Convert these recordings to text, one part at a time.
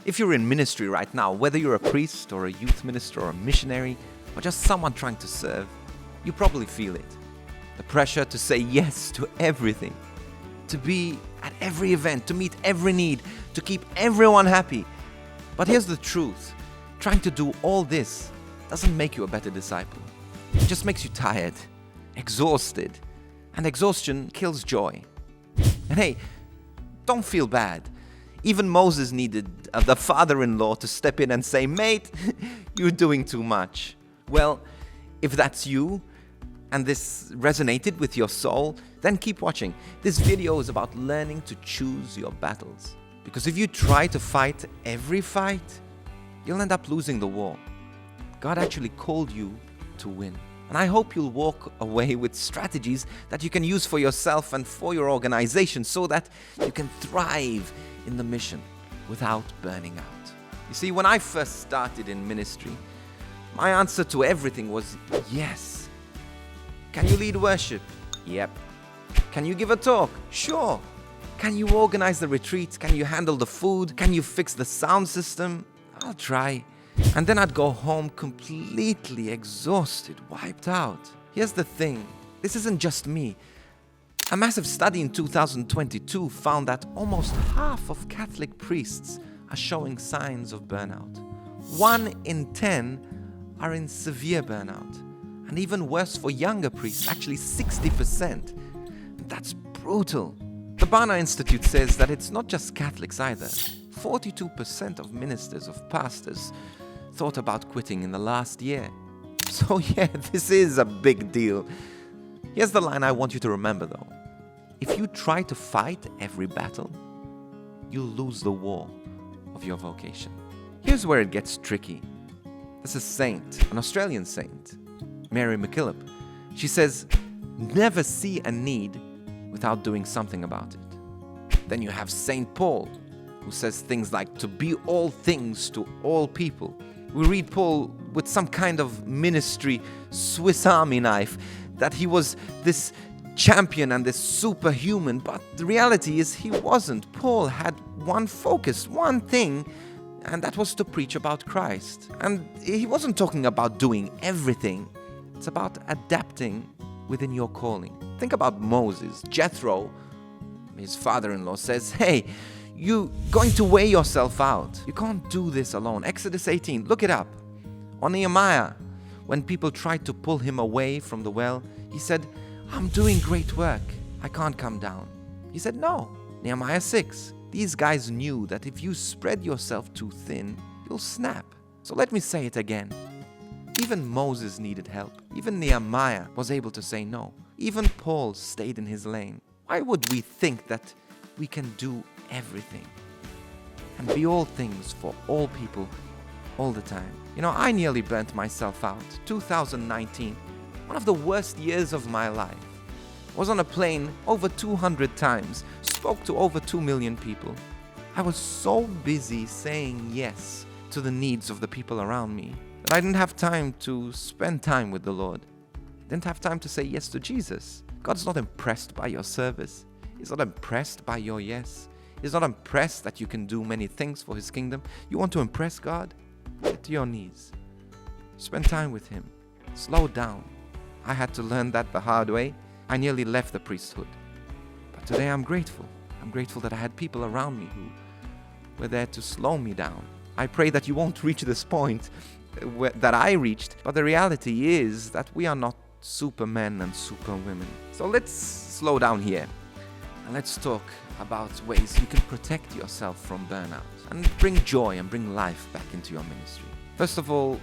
If you're in ministry right now, whether you're a priest or a youth minister or a missionary or just someone trying to serve, you probably feel it. The pressure to say yes to everything, to be at every event, to meet every need, to keep everyone happy. But here's the truth. Trying to do all this doesn't make you a better disciple. It just makes you tired, exhausted, and exhaustion kills joy. And hey, don't feel bad. Even Moses needed the father-in-law to step in and say, "Mate, you're doing too much." Well, if that's you, and this resonated with your soul, then keep watching. This video is about learning to choose your battles. Because if you try to fight every fight, you'll end up losing the war. God actually called you to win. And I hope you'll walk away with strategies that you can use for yourself and for your organization so that you can thrive in the mission without burning out. You see, when I first started in ministry, my answer to everything was yes. Can you lead worship? Yep. Can you give a talk? Sure. Can you organize the retreat? Can you handle the food? Can you fix the sound system? I'll try. And then I'd go home completely exhausted, wiped out. Here's the thing. This isn't just me. A massive study in 2022 found that almost half of Catholic priests are showing signs of burnout. 1 in 10 are in severe burnout. And even worse for younger priests, actually 60%. That's brutal. The Burnout Institute says that it's not just Catholics either. 42% of ministers, of pastors, thought about quitting in the last year. So yeah, this is a big deal. Here's the line I want you to remember though. If you try to fight every battle, you'll lose the war of your vocation. Here's where it gets tricky. There's a saint, an Australian saint, Mary McKillop. She says, never see a need without doing something about it. Then you have Saint Paul, who says things like to be all things to all people. We read Paul with some kind of ministry Swiss Army knife, that he was this champion and this superhuman, but the reality is he wasn't. Paul had one focus, one thing, and that was to preach about Christ. And he wasn't talking about doing everything. It's about adapting within your calling. Think about Moses. Jethro, his father-in-law, says, "Hey, you're going to weigh yourself out. You can't do this alone." Exodus 18, look it up. On Nehemiah, when people tried to pull him away from the well, he said, "I'm doing great work. I can't come down." He said, "No." Nehemiah 6, these guys knew that if you spread yourself too thin, you'll snap. So let me say it again. Even Moses needed help. Even Nehemiah was able to say no. Even Paul stayed in his lane. Why would we think that we can do everything and be all things for all people all the time? You know, I nearly burnt myself out. 2019, one of the worst years of my life. Was on a plane over 200 times, spoke to over 2 million people. I was so busy saying yes to the needs of the people around me that I didn't have time to spend time with the Lord. Didn't have time to say yes to Jesus. God's not impressed by your service. He's not impressed by your yes. He's not impressed that you can do many things for His kingdom. You want to impress God? Get to your knees. Spend time with Him. Slow down. I had to learn that the hard way. I nearly left the priesthood. But today I'm grateful. I'm grateful that I had people around me who were there to slow me down. I pray that you won't reach this point that I reached, but the reality is that we are not supermen and superwomen. So let's slow down here and let's talk about ways you can protect yourself from burnout and bring joy and bring life back into your ministry. First of all,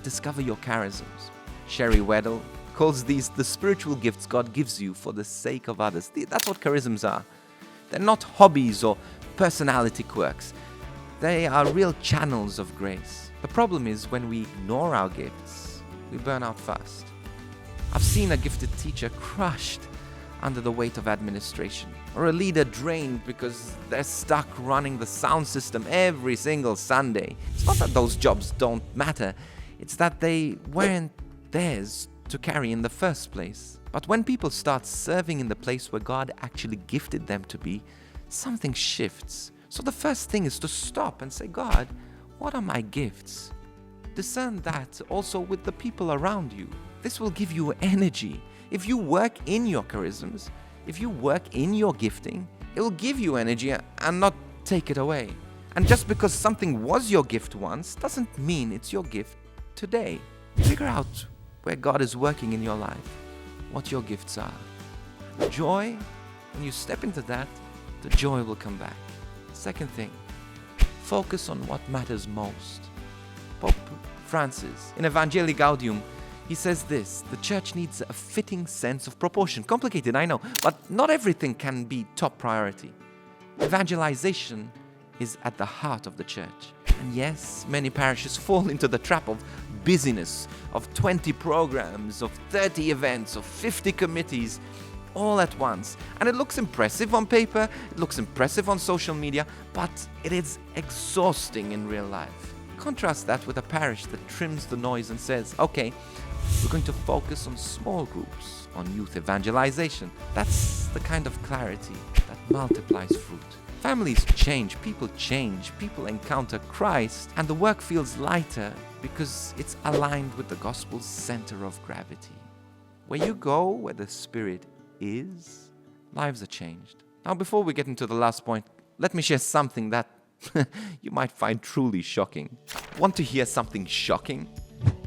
discover your charisms. Sherry Weddell calls these the spiritual gifts God gives you for the sake of others. That's what charisms are. They're not hobbies or personality quirks. They are real channels of grace. The problem is when we ignore our gifts, we burn out fast. I've seen a gifted teacher crushed under the weight of administration, or a leader drained because they're stuck running the sound system every single Sunday. It's not that those jobs don't matter, it's that they weren't theirs to carry in the first place. But when people start serving in the place where God actually gifted them to be, something shifts. So the first thing is to stop and say, God, what are my gifts? Discern that also with the people around you. This will give you energy. If you work in your charisms, if you work in your gifting, it will give you energy and not take it away. And just because something was your gift once doesn't mean it's your gift today. Figure out where God is working in your life, what your gifts are. Joy, when you step into that, the joy will come back. Second thing, focus on what matters most. Pope Francis, in Evangelii Gaudium, he says this: the church needs a fitting sense of proportion. Complicated, I know, but not everything can be top priority. Evangelization is at the heart of the church. And yes, many parishes fall into the trap of busyness, of 20 programs, of 30 events, of 50 committees, all at once. And it looks impressive on paper, it looks impressive on social media, but it is exhausting in real life. Contrast that with a parish that trims the noise and says, okay, we're going to focus on small groups, on youth evangelization. That's the kind of clarity that multiplies fruit. Families change, people encounter Christ, and the work feels lighter because it's aligned with the gospel's center of gravity. Where you go, where the Spirit is, lives are changed. Now, before we get into the last point, let me share something that you might find truly shocking. Want to hear something shocking?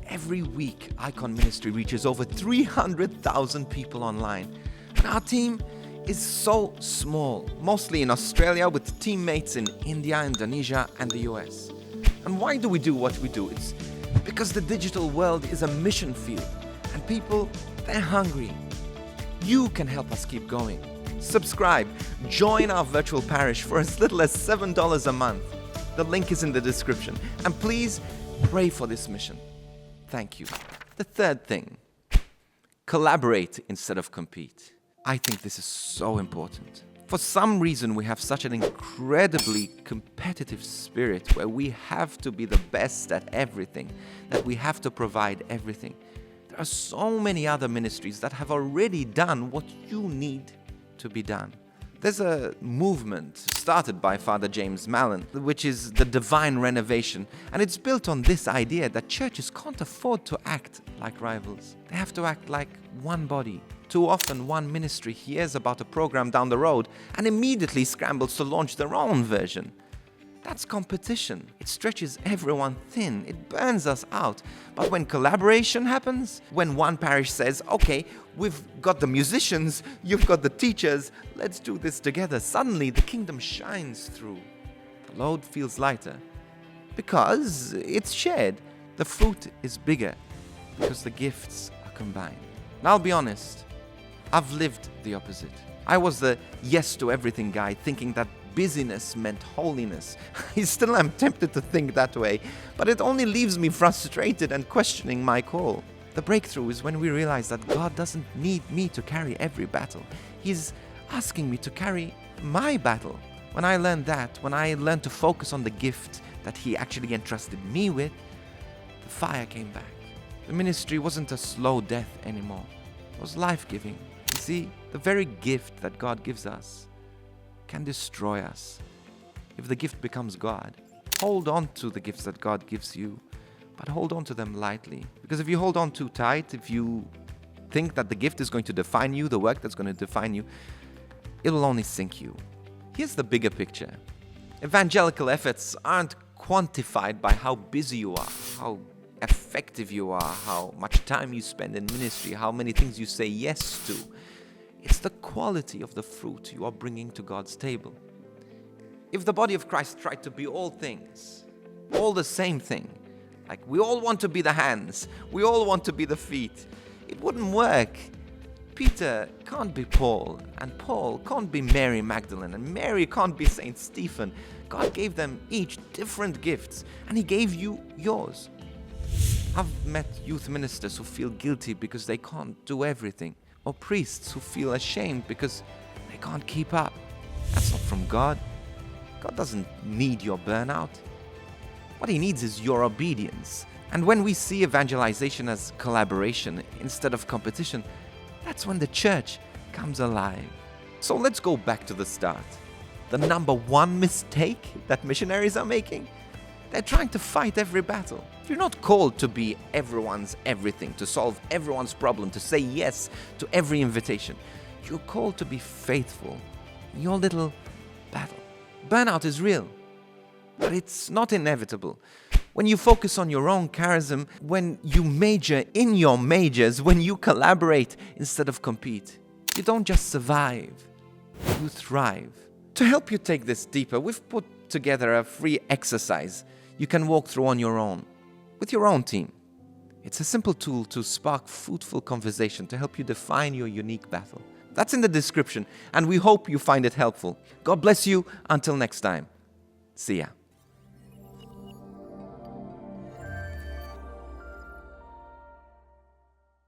Every week, Icon Ministry reaches over 300,000 people online. And our team is so small, mostly in Australia with teammates in India, Indonesia, and the US. And why do we do what we do? It's because the digital world is a mission field, and people, they're hungry. You can help us keep going. Subscribe, join our virtual parish for as little as $7 a month. The link is in the description. And please pray for this mission. Thank you. The third thing, collaborate instead of compete. I think this is so important. For some reason, we have such an incredibly competitive spirit where we have to be the best at everything, that we have to provide everything. There are so many other ministries that have already done what you need to be done. There's a movement started by Father James Mallon, which is the divine renovation, and it's built on this idea that churches can't afford to act like rivals. They have to act like one body. Too often, one ministry hears about a program down the road and immediately scrambles to launch their own version. That's competition. It stretches everyone thin. It burns us out. But when collaboration happens, when one parish says, okay, we've got the musicians, you've got the teachers, let's do this together, suddenly the kingdom shines through. The load feels lighter because it's shared. The fruit is bigger because the gifts are combined. Now, I'll be honest, I've lived the opposite. I was the yes to everything guy, thinking that busyness meant holiness. I still am tempted to think that way, but it only leaves me frustrated and questioning my call. The breakthrough is when we realize that God doesn't need me to carry every battle. He's asking me to carry my battle. When I learned that, when I learned to focus on the gift that He actually entrusted me with, the fire came back. The ministry wasn't a slow death anymore. It was life-giving. You see, the very gift that God gives us can destroy us. If the gift becomes God, hold on to the gifts that God gives you, but hold on to them lightly. Because if you hold on too tight, if you think that the gift is going to define you, the work that's going to define you, it will only sink you. Here's the bigger picture. Evangelical efforts aren't quantified by how busy you are, how effective you are, how much time you spend in ministry, how many things you say yes to. It's the quality of the fruit you are bringing to God's table. If the body of Christ tried to be all things, all the same thing, like we all want to be the hands, we all want to be the feet, it wouldn't work. Peter can't be Paul, and Paul can't be Mary Magdalene, and Mary can't be Saint Stephen. God gave them each different gifts, and He gave you yours. I've met youth ministers who feel guilty because they can't do everything, or priests who feel ashamed because they can't keep up. That's not from God. God doesn't need your burnout. What He needs is your obedience. And when we see evangelization as collaboration instead of competition, that's when the church comes alive. So let's go back to the start. the number one mistake that missionaries are making? They're trying to fight every battle. You're not called to be everyone's everything, to solve everyone's problem, to say yes to every invitation. You're called to be faithful in your little battle. Burnout is real, but it's not inevitable. When you focus on your own charism, when you major in your majors, when you collaborate instead of compete, you don't just survive, you thrive. To help you take this deeper, we've put together a free exercise you can walk through on your own, with your own team. It's a simple tool to spark fruitful conversation to help you define your unique battle. That's in the description, and we hope you find it helpful. God bless you. Until next time. See ya.